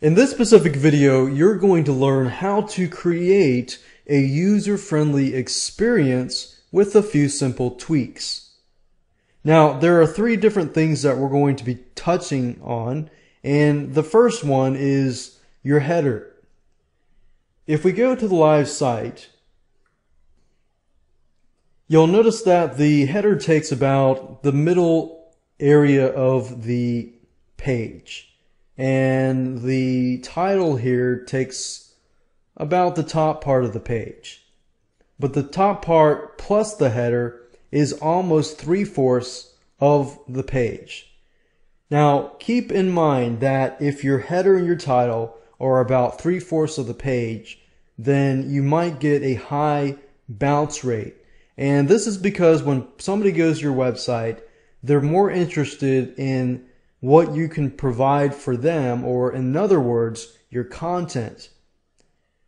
In this specific video, you're going to learn how to create a user-friendly experience with a few simple tweaks. Now, there are three different things that we're going to be touching on, and the first one is your header. If we go to the live site, you'll notice that the header takes about the middle area of the page. And the title here takes about the top part of the page. But the top part plus the header is almost 3/4 of the page. Now, keep in mind that if your header and your title are about 3/4 of the page, then you might get a high bounce rate. And this is because when somebody goes to your website, they're more interested in what you can provide for them, or in other words, your content.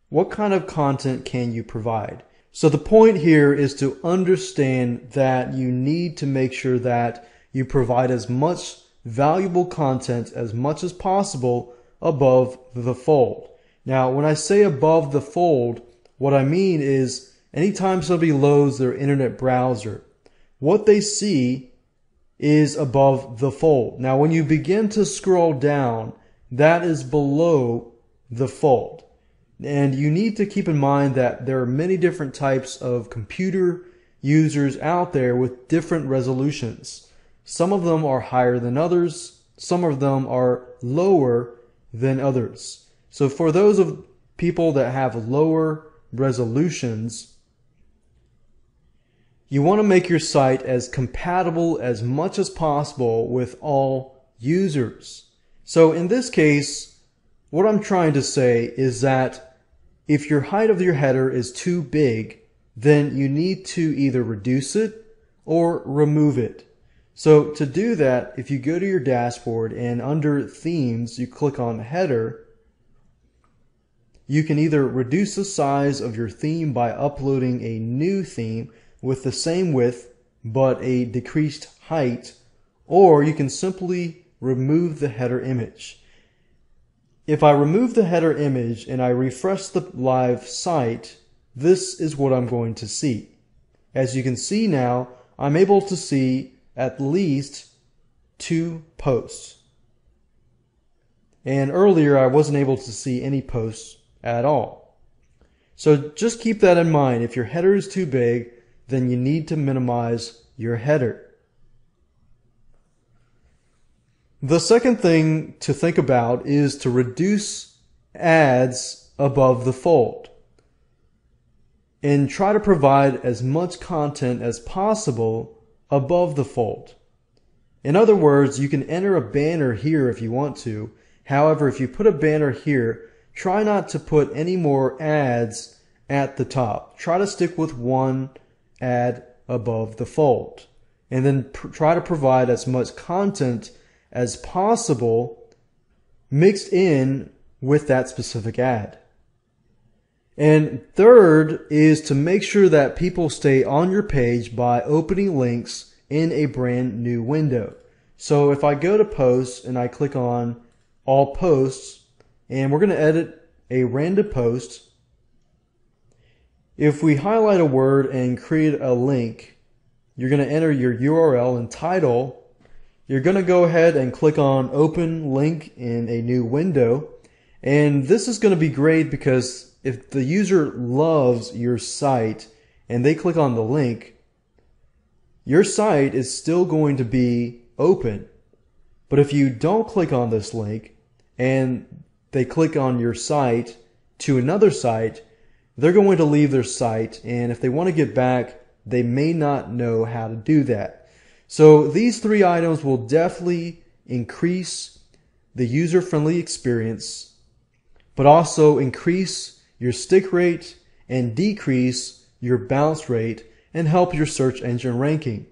What kind of content can you provide? So the point here is to understand that you need to make sure that you provide as much valuable content as much as possible above the fold. Now, when I say above the fold, what I mean is anytime somebody loads their internet browser, what they see is above the fold. Now, when you begin to scroll down, that is below the fold. And you need to keep in mind that there are many different types of computer users out there with different resolutions. Some of them are higher than others. Some of them are lower than others. So for those of people that have lower resolutions, you want to make your site as compatible as much as possible with all users. So in this case, what I'm trying to say is that if your height of your header is too big, then you need to either reduce it or remove it. So to do that, if you go to your dashboard and under themes, you click on header, you can either reduce the size of your theme by uploading a new theme with the same width but a decreased height, or you can simply remove the header image. If I remove the header image and I refresh the live site, this is what I'm going to see. As you can see now, I'm able to see at least 2 posts. And earlier I wasn't able to see any posts at all. So just keep that in mind. If your header is too big, then you need to minimize your header. The second thing to think about is to reduce ads above the fold and try to provide as much content as possible above the fold. In other words, you can enter a banner here if you want to. However, if you put a banner here, try not to put any more ads at the top. Try to stick with one ad above the fold, and then try to provide as much content as possible mixed in with that specific ad. And third is to make sure that people stay on your page by opening links in a brand new window. So if I go to posts and I click on all posts, and we're going to edit a random post. If we highlight a word and create a link, you're going to enter your URL and title. You're going to go ahead and click on open link in a new window. And this is going to be great because if the user loves your site and they click on the link, your site is still going to be open. But if you don't click on this link and they click on your site to another site, they're going to leave their site, and if they want to get back, they may not know how to do that. So these 3 items will definitely increase the user-friendly experience, but also increase your stick rate and decrease your bounce rate and help your search engine ranking.